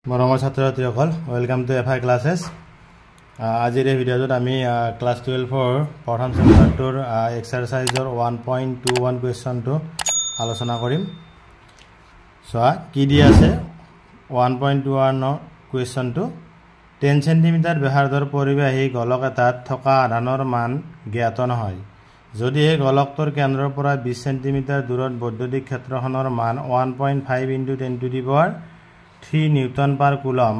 মৰমৰ ছাত্ৰ-ছাত্ৰীসকল welcome to FI ক্লাसेस আজিৰ এই ভিডিঅ'টোত আমি ক্লাস 12 প্ৰথম চেপ্টাৰটোৰ এক্সাৰসাইজৰ 1.21 কোৱেশ্চনটো আলোচনা কৰিম সোৱা কি দি আছে 1.21 কোৱেশ্চনটো 10 cm ব্যাসাৰ্ধৰ পৰিবাহী গোলক এটাত থকা আধানৰ মান জ্ঞাত নহয় যদি এই গোলকটোৰ কেন্দ্ৰৰ পৰা 20 cm দূৰত বৈদ্যুতিক ক্ষেত্ৰখনৰ মান 1.5 × 10³ নিউটন পাৰ কুলম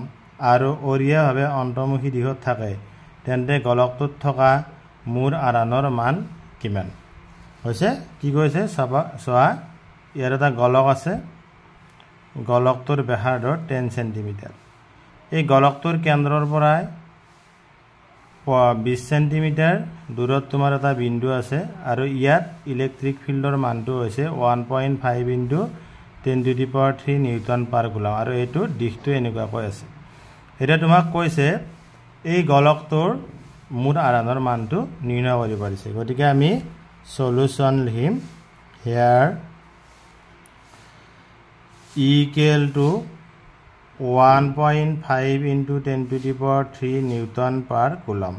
আৰু অৰিয়াভাৱে অন্তৰ্মুখী দিশত থাকে তেন্তে গোলকটোত থকা মূৰ আধানৰ মান কিমান হৈছে কি কৈছে সোৱা ইয়াৰ এটা গোলক আছে গোলকটোৰ ব্যাসাৰ্ধ 10 cm এই গোলকটোৰ কেন্দ্ৰৰ পৰা 20 cm দূৰত তোমাৰ এটা বিন্দু আছে আৰু ইয়াত ইলেক্ট্ৰিক ফিল্ডৰ মানটো হৈছে 1.5 × 10³ নিউটন পাৰ কুলম আৰু এটো দিশটো এনেকুৱা কৈ আছে এটা তোমাক কৈছে এই গোলকটোৰ মূৰ আধানৰ মানটো নিৰ্ণয় কৰিব পাৰিছে গতিকে আমি সলিউশন লিখিম here equal to 1.5 × 10³ newton per coulomb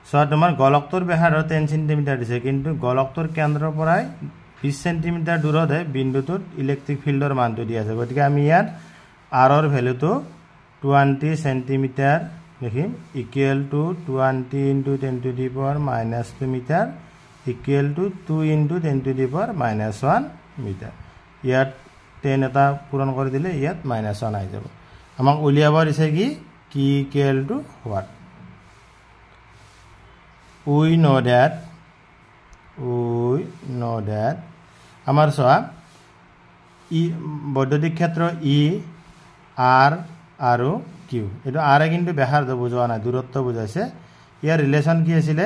so তোমাৰ গোলকটোৰ ব্যাসাৰ্ধ 10 cm দিছে কিন্তু গোলকটোৰ কেন্দ্ৰৰ পৰা 20 cm দূৰত বিন্দুটোত ইলেক্ট্ৰিক ফিল্ডৰ মানটো দিয়া আছে গতিকে আমি ইয়াত r ৰ ভ্যালুটো 20 cm লিখিম equal to 20 × 10⁻² metre equal to 2 × 10⁻1 metre ইয়াত 10 এটা পূৰণ কৰি দিলে ইয়াত -1 আহি যাব আমাক উলিয়াব দিছে কি equal to what we know that আমাৰ সোৱা ই বৈদ্যুতিক ক্ষেত্ৰ ই r আৰু q এটো r কিন্তু ব্যাসাৰ্ধ বুজোৱা নাই দূৰত্ব বুজাইছে ইয়াৰ ৰিলেচন কি আছিল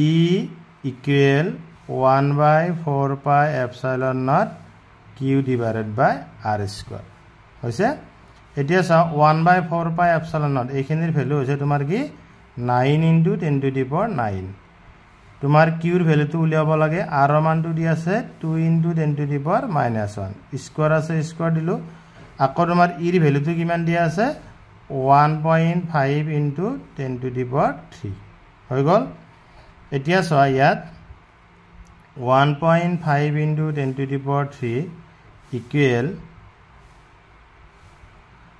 e ইকুৱেল 1/4πε0 q / r² হৈছে এতিয়া 1/4πε0 এইখিনিৰ ভ্যালু হৈছে তোমাৰ কি 9 × 10⁹ তোমাৰ কিউৰ ভ্যালুটো উলিয়াব লাগে r ৰ মানটো দি আছে 2 × 10⁻1 স্কয়াৰ আছে স্কয়াৰ দিলো আকৌ তোমাৰ e ৰ ভ্যালুটো কিমান দিয়া আছে 1.5 × 10³ হৈ গল এতিয়া সোৱা ইয়াত 1.5 × 10³ ইকুৱেল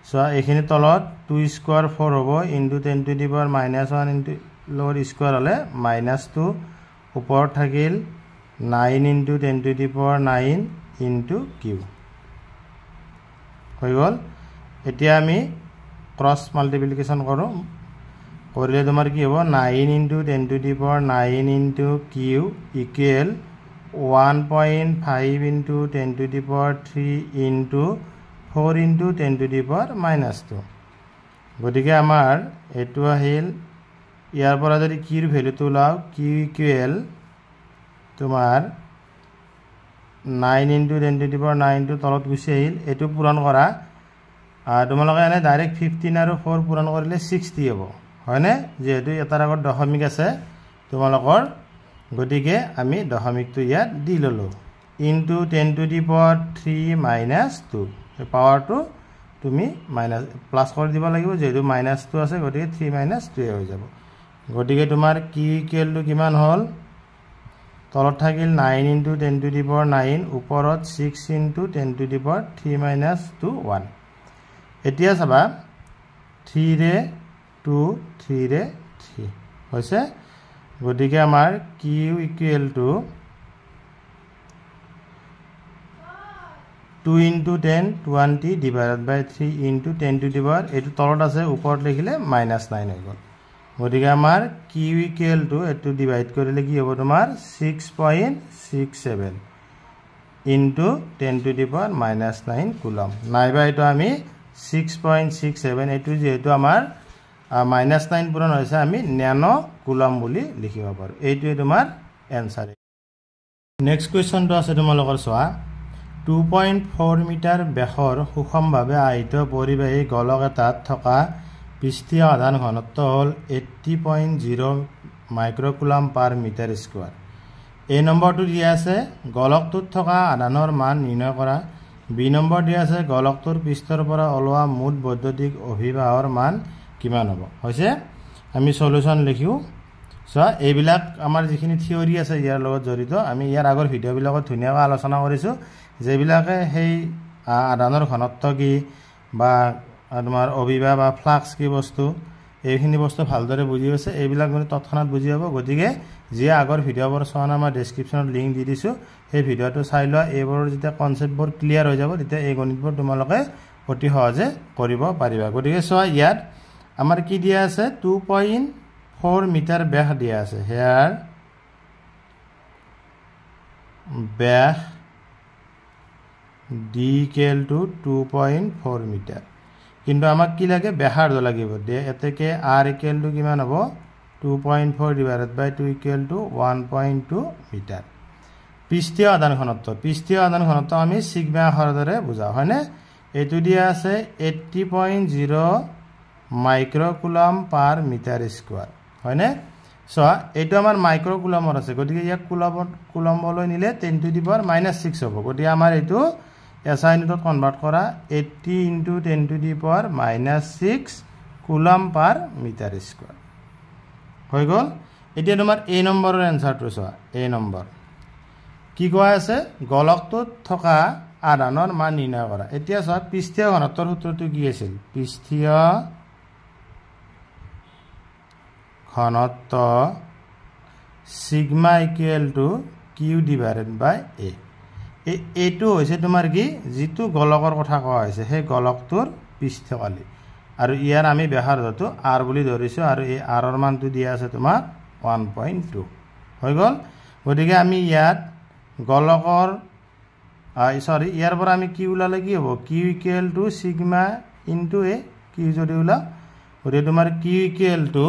সোৱা এইখিনি তলত 2 স্কয়াৰ 4 হ'ব × 10⁻1 লৱাৰ স্কয়াৰ হলে -2 ওপৰত থাকিল 9 × 10⁹ q হৈ গল এতিয়া আমি ক্ৰস মাল্টিপ্লিকেশন কৰো কৰিলে তোমাৰ কি হ'ব 9 × 10⁹ q ইকুৱেল 1.5 × 10³ 4 × 10⁻²। গতিকে আমাৰ এটো আহিল ইয়াৰ পৰা যদি কিৰ ভ্যালুটো লাও q ইকুৱেল তোমাৰ 9 × 10⁹ টো তলত গুছি আহিল এটো পূৰণ কৰা তোমালোকে এনে ডাইৰেক্ট 15 আৰু 4 পূৰণ কৰিলে 60 হ'ব হয়নে যেহেতু এটাৰ আগত দশমিক আছে তোমালোকৰ গতিকে আমি দশমিকটো ইয়াত দি ললো * 10⁻³ - 2 এই পাৱাৰটো তুমি প্লাস কৰি দিব লাগিব যেহেতু -2 আছে গতিকে 3 - 2 হৈ যাব গতিকে তোমাৰ q ইকুৱেল টু কিমান হল তলত থাকিল 9 × 10⁹ ওপৰত 6 × 10⁻³ - 1 এতিয়া চাবা 3 ৰে 2 3 ৰে 3 হৈছে গতিকে আমাৰ q ইকুৱেল টু 2 × 10 20 / 3 × 10⁻, এটো তলত আছে ওপৰত লিখিলে -9 হৈ গল গতিকে আমাৰ q ইকুৱেল টু এটো ডিভাইড কৰিলে কি হ'ব তোমাৰ 6.67 × 10⁻⁹ কুলম নাইবা এটো আমি 6.67 এটো যেহেতু আমাৰ -9 পূৰণ হৈছে আমি ন্যানো কুলম বুলি লিখিব পাৰো এইটোৱে তোমাৰ এনসাৰ নেক্সট কোৱেশ্চনটো আছে তোমালোকৰ সোৱা 2.4 মিটাৰ ব্যাসৰ সুষমভাৱে আহিত পৰিবাহী গোলক এটাত থকা পৃষ্ঠীয় আধান ঘনত্ব হল 80.0 মাইক্ৰকুলম পাৰ মিটাৰ স্কয়াৰ এই নম্বৰটো দিয়া আছে গোলকটোত থকা আধানৰ মান নিৰ্ণয় কৰা বি নম্বৰ দিয়া আছে গোলকটোৰ পৃষ্ঠৰ পৰা ওলোৱা মুঠ বৈদ্যুতিক অভিবাহৰ মান কিমান হ'ব হৈছে আমি সলিউশন লিখিও সো এইবিলাক আমাৰ যিখিনি থিওৰি আছে ইয়াৰ লগত জড়িত আমি ইয়াৰ আগৰ ভিডিঅ'বিলাকত ধুনীয়াকৈ আলোচনা কৰিছো যেবিলাকে সেই আধানৰ ঘনত্ব কি বা তোমাৰ অভিবাহ বা ফ্লাক্স কি বস্তু এইখিনি বস্তু ভালদৰে বুজি আছে এইবিলাক মানে তৎক্ষণাত বুজি হ'ব গতিকে যে আগৰ ভিডিঅ'বোৰ চোৱা নাই মই ডেসক্ৰিপচনত লিংক দি দিছো সেই ভিডিঅ'টো চাই লোৱা এইবোৰৰ যেতিয়া কনসেপ্টবোৰ ক্লিয়াৰ হৈ যাব তেতিয়া এই গণিতবোৰ তোমালোকে অতি সহজে কৰিব পাৰিবা গতিকে চোৱা ইয়াত আমাৰ কি দিয়া আছে 2.4 মিটাৰ ব্যাস দিয়া আছে হেয়াৰ ব্যাস d equal to 2.4 মিটাৰ কিন্তু আমাক কি লাগে ব্যাসাৰ্ধ লাগিব দে এতেকে r equal to কিমান হ'ব 2.4 divided by 2 equal to 1.2 metre পৃষ্ঠীয় আধান ঘনত্ব আমি সিগমা আখৰৰে বুজাও হয়নে এটো দিয়া আছে 80.0 মাইক্ৰোকুলম পাৰ মিটাৰ স্কয়াৰ হয়নে সো এটো আমাৰ মাইক্ৰোকুলমৰ আছে গতিকে ইয়াক কুলম্বলৈ নিলে 10 to the power -6 হ'ব গতিকে আমাৰ এটো SI ইউনিটত কনভাৰ্ট কৰা 80 into 10 to the power -6 coulomb per metre square হৈ গল এতিয়া তোমাৰ এই নম্বৰৰ এনসাৰটো চোৱা এই নম্বৰ কি কোৱা আছে গোলকটোত থকা আধানৰ মান নিৰ্ণয় কৰা এতিয়া চোৱা পৃষ্ঠীয় ঘনত্বৰ সূত্ৰটো কি আছিল পৃষ্ঠীয় ঘনত্ব sigma equal to q divided by a এইটো হৈছে তোমাৰ কি যেটো গোলকৰ কথা কোৱা হৈছে সেই গোলকটোৰ পৃষ্ঠকালি আৰু ইয়াৰ আমি ব্যাসাৰ্ধটো r বুলি ধৰিছো আৰু এই r ৰ মানটো দিয়া আছে তোমাৰ 1.2 হৈ গল গতিকে আমি ইয়াত গোলকৰ ইয়াৰ পৰা আমি কি উলালে কি হ'ব q equal to sigma into a কি যদি উলা গতিকে তোমাৰ q equal to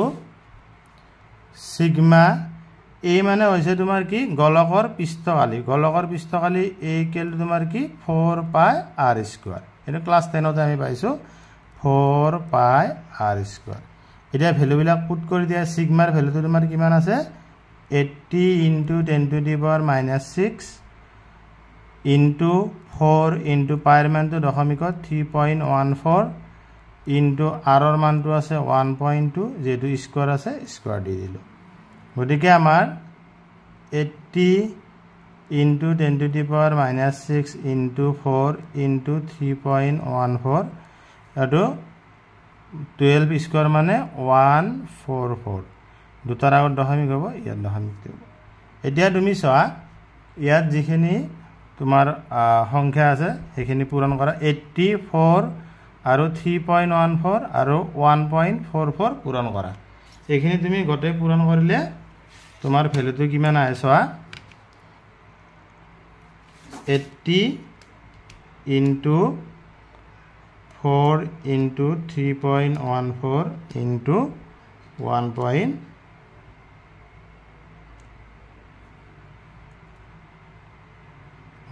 sigma a মানে হৈছে তোমাৰ কি গোলকৰ পৃষ্ঠকালি a ইকুয়াল টু তোমাৰ কি 4 পাই r স্কয়াৰ এটা ক্লাস 10 তে আমি পাইছো 4 পাই r স্কয়াৰ এটা ভ্যালু বিলাক পুট কৰি দিয়া সিগমাৰ ভ্যালুটো তোমাৰ কিমান আছে 80 into 10 to the power -6 into 4 into পাইৰ মানটো দশমিকত 3.14 into r ৰ মানটো আছে 1.2 যেটো স্কয়াৰ আছে স্কয়াৰ দি দিলো গতিকে আমাৰ 80 into 10 to the power -6 into 4 into 3.14 এটো 12 স্কয়ার মানে 144 দুটাৰ আগত দশমিক হ'ব ইয়াত দশমিক হ'ব এতিয়া তুমি চোৱা ইয়াত যিখিনি তোমাৰ সংখ্যা আছে সেইখিনি পূৰণ কৰা 84 আৰু 3.14 আৰু 1.44 পূৰণ কৰা এইখিনি তুমি গটে পূৰণ কৰিলে তোমাৰ ভ্যালুটো কিমান আহে চোৱা 80 into 4 into 3.14 into 1.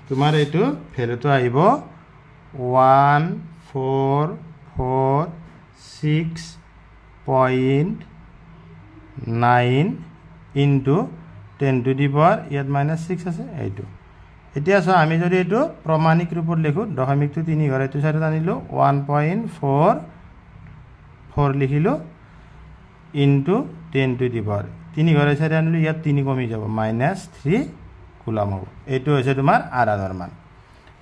তোমাৰ এটো ভ্যালুটো আহিব 1446.9 into 10 to the power ইয়াত -6 আছে এইটো এতিয়া সো আমি যদি এটো প্ৰমাণিক ৰূপত লিখো দশমিকটো 3 ঘৰ এটো সাইডত আনিলো 1.44 লিখিলো into 10 to the power 3 ঘৰ সাইডত আনিলো ইয়াত 3 কমি যাব -3 কুলম হ'ব এটো হৈছে তোমাৰ আধানৰ মান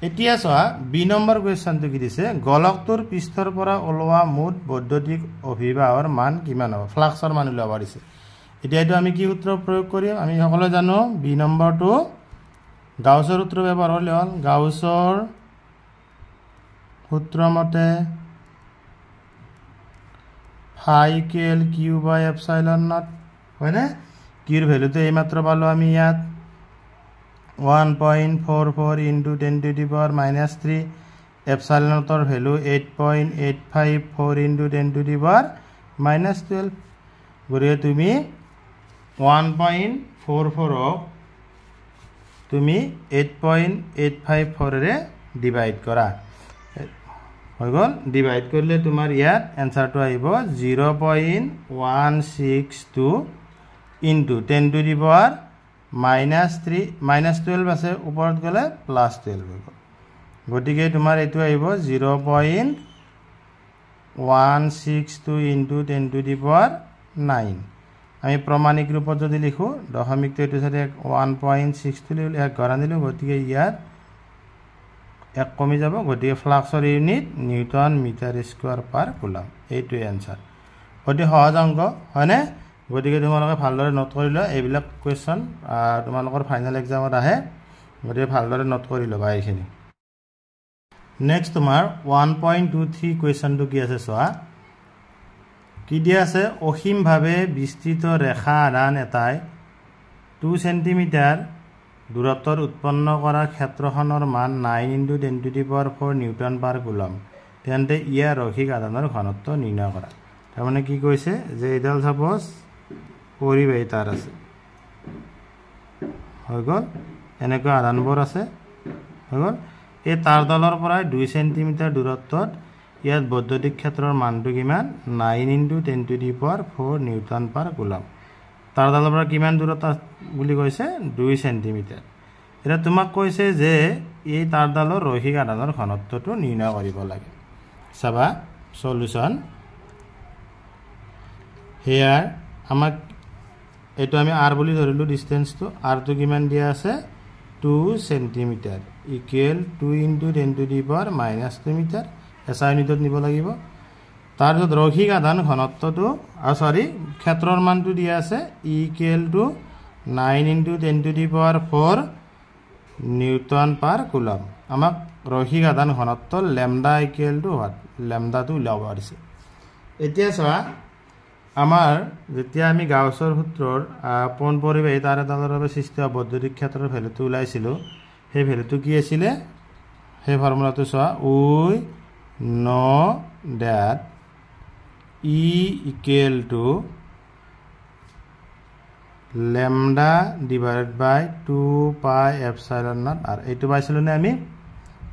এতিয়া চোৱা বি নম্বৰ কোৱেশ্চনটো কি দিছে গোলকটোৰ পৃষ্ঠৰ পৰা ওলোৱা মুঠ বৈদ্যুতিক অভিবাহৰ মান কিমান হ'ব ফ্লাক্সৰ মান উলিয়াব দিছে এতিয়া এটো আমি কি সূত্ৰ প্ৰয়োগ কৰিম আমি সকলো জানো বি নম্বৰটো গাউছৰ সূত্ৰ ব্যৱহাৰ কৰিলে হ'ল গাউছৰ সূত্ৰ মতে phi equal q by epsilon naught হয়নে কিৰ ভ্যালুটো এই মাত্ৰ পালো আমি ইয়াত 1.44 into 10 to the power -3 epsilon naught value 8.854 into 10 to the power -12 গৰিয়ে তুমি 1.44 তুমি 8.854 ৰে ডিভাইড কৰা হৈ গল ডিভাইড কৰিলে তোমাৰ ইয়াত এনসাৰটো আহিব 0.162 into 10 to the power -3 -12 আছে ওপৰত গলে +12 হৈ গল গতিকে তোমাৰ এইটো আহিব 0.162 ইনটু 10 টু দি পাৱাৰ 9 আমি প্ৰমাণিক ৰূপত যদি লিখো দশমিকটো এইটো সাথে 1.62 লিখলে এক ঘৰ আনিলো গতিকে ইয়াত এক কমি যাব গতিকে ফ্লাক্সৰ ইউনিট নিউটন মিটাৰ স্কয়াৰ পাৰ কুলম এইটো এনসাৰ অতি সহজ অংক হয়নে গতিকে তোমালোকে ভালদৰে নোট কৰি লোৱা এইবিলাক কোৱেশ্চন তোমালোকৰ ফাইনাল এক্সামত আহে গতিকে ভালদৰে নোট কৰি লবা এইখিনি নেক্সট তোমাৰ 1.23 কোৱেশ্চনটো কি আছে চোৱা কি দিয়া আছে অসীমভাৱে বিস্তৃত ৰেখা আধান এটাই 2 সেন্টিমিটাৰ দূৰত্বৰ উৎপন্ন কৰা ক্ষেত্ৰখনৰ মান 9 * 10 to the power 4 newton per coulomb তেন্তে ইয়াৰ ৰৈখিক আধানৰ ঘনত্ব নিৰ্ণয় কৰা তাৰ মানে কি কৈছে যে এডাল সাপোজ পৰিবাহী তাৰ আছে হৈ গল এনেকৈ আধানবোৰ আছে হৈ গল এই তাৰডালৰ পৰা 2 সেন্টিমিটাৰ দূৰত্বত ইয়াত বৈদ্যুতিক ক্ষেত্ৰৰ মানটো কিমান 9 * 10 to the power 4 newton per coulomb তাৰডালৰ পৰা কিমান দূৰত্ব বুলি কৈছে 2 সেন্টিমিটাৰ এটা তোমাক কৈছে যে এই তাৰডালৰ ৰৈখিক আধানৰ ঘনত্বটো নিৰ্ণয় কৰিব লাগে চাবা সলিউশন হিয়াৰ আমাক এটো আমি r বুলি ধৰিলো ডিসটেন্সটো r টো কিমান দিয়া আছে 2 centimetre equal 2 * 10 to the power -2 metre SI ইউনিটত নিব লাগিব তাৰ পিছত ৰৈখিক আধান ঘনত্বটো ক্ষেত্ৰৰ মানটো দিয়া আছে equal to 9 * 10 to the power 4 newton per coulomb আমাক ৰৈখিক আধান ঘনত্ব ল্যামডা ইকুৱেল টু হোৱাট ল্যামডাটো উলাব আছে এতিয়া চোৱা আমাৰ যেতিয়া আমি গাউছৰ সূত্ৰৰ পোন পৰিবাহী তাৰ এডালৰ বাবে সৃষ্টি হোৱা বৈদ্যুতিক ক্ষেত্ৰৰ ভ্যালুটো উলাইছিলো সেই ভ্যালুটো কি আছিল সেই ফৰ্মুলাটো চোৱা we know that E equal to lambda divided by 2 pi epsilon naught r এইটো পাইছিলো নে আমি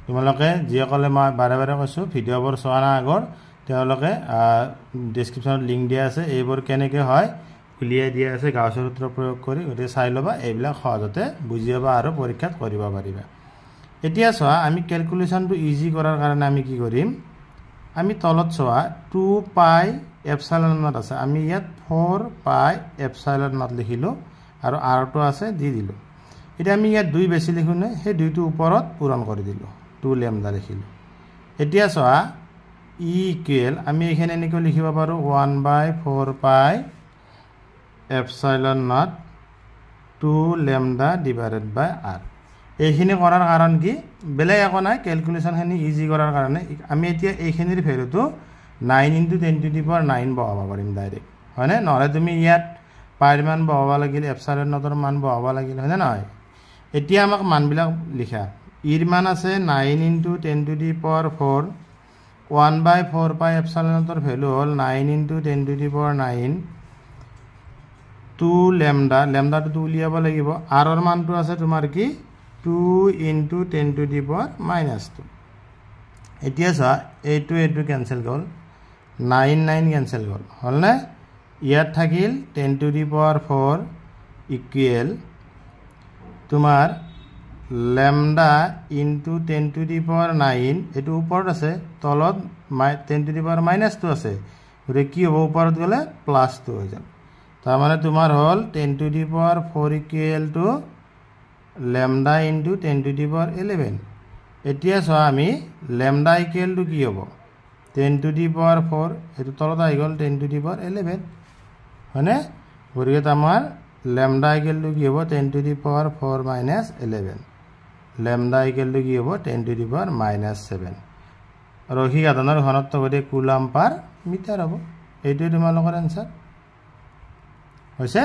তোমালোকে যিসকলে মই বাৰে বাৰে কৈছো ভিডিঅ'বোৰ চোৱা না আগৰ তেওঁলোকে ডেসক্ৰিপচনত লিংক দিয়া আছে এইবোৰ কেনেকৈ হয় উলিয়াই দিয়া আছে গাউছৰ সূত্ৰ প্ৰয়োগ কৰি গতে চাই লবা এইবিলাক সহজতে বুজি পাবা আৰু পৰীক্ষাত কৰিব পাৰিবা এতিয়া চোৱা আমি ক্যালকুলেশনটো ইজি কৰাৰ কাৰণে আমি কি কৰিম আমি তলত চোৱা 2 পাই এপসাইলন নট আছে আমি ইয়াত 4 পাই এপসাইলন নট লিখিলো আৰু r টো আছে দি দিলো এটা আমি ইয়াত 2 বেছি লিখো নে সেই 2 টো ওপৰত পূৰণ কৰি দিলো 2 ল্যামডা লিখিলো এতিয়া চোৱা e ইকুৱেল আমি এখানে এনেকৈ লিখিব পাৰো 1/4 pi epsilon nought 2 lambda divided by r এইখিনি কৰাৰ কাৰণ কি বেলেগ একো নাই ক্যালকুলেশন খিনি ইজি কৰাৰ কাৰণে আমি এতিয়া এইখিনিৰ ভ্যালুটো 9 * 10 টু দি পাৱাৰ 9 বহাব পাৰিম ডাইৰেক্ট হয়নে নহলে তুমি ইয়াত পাইৰ মান বহাব লাগিল এপসাইলন নটৰ মান বহাব লাগিল হয়নে নহয় এতিয়া আমাক মানবিলাক লিখা ইৰ মান আছে 9 * 10 to the power 4 1/4 pi epsilon নটৰ ভ্যালু হল 9 * 10 টু দি পাৱাৰ 9 2 ল্যামডাটো উলিয়াব লাগিব r ৰ মানটো আছে তোমাৰ কি 2 * 10 টু দি পাৱাৰ -2 এতিয়া চা এইটো ক্যান্সেল গল 9 ক্যান্সেল গল হল না ইয়াত থাকিল 10 টু দি পাৱাৰ 4 ইকুৱেল তোমাৰ lambda into 10 to the power 9 এটো ওপৰত আছে তলত 10 টু দি পাৱাৰ -2 আছে গৰে কি হ'ব ওপৰত গলে +2 হৈ যাব তাৰ মানে তোমাৰ হল 10 to the power 4 equal to lambda into 10 to the power 11 এতিয়া চোৱা আমি ল্যামডা ইকুৱেল টু কি হ'ব 10 টু দি পাৱাৰ 4 এটো তলত আহি গল 10 টু দি পাৱাৰ 11 হয়নে গৰিত আমাৰ ল্যামডা ইকুৱেল টু কি হ'ব 10 to the power 4 11 lambda equal to কি হ'ব 10 টু দি পাৱাৰ -7 ৰৈখিক আধানৰ ঘনত্ব গতে কুলম পাৰ মিটাৰ হ'ব এইটোই তোমালোকৰ আনসাৰ হৈছে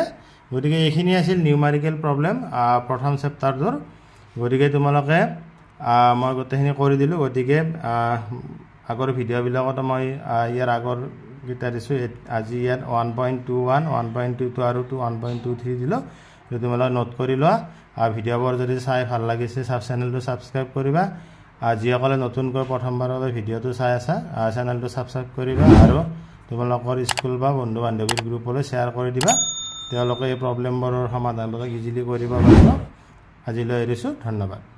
গতিকে এইখিনি আছিল নিউমেৰিকেল প্ৰবলেম প্ৰথম চেপ্টাৰটোৰ গতিকে তোমালোকে মই গতেখিনি কৰি দিলো গতিকে আগৰ ভিডিঅ' বিলাকত মই ইয়াৰ আগৰ গিটা দিছো আজি ইয়াত 1.21 1.22 আৰু 1.23 দিলো তোমালোকে নোট কৰি লোৱা ভিডিঅ'বোৰ যদি চাই ভাল লাগিছে চেনেলটো সাবস্ক্ৰাইব কৰিবা যিসকলে নতুনকৈ প্ৰথমবাৰৰ ভিডিঅ'টো চাই আছা চেনেলটো সাবস্ক্ৰাইব কৰিবা আৰু তোমালোকৰ স্কুল বা বন্ধু বান্ধৱীৰ গ্ৰুপলৈ শ্বেয়াৰ কৰি দিবা তেওঁলোকে এই প্ৰবলেমবোৰৰ সমাধান ইজিলি কৰিব পাৰিব আজিলৈ এৰিছো ধন্যবাদ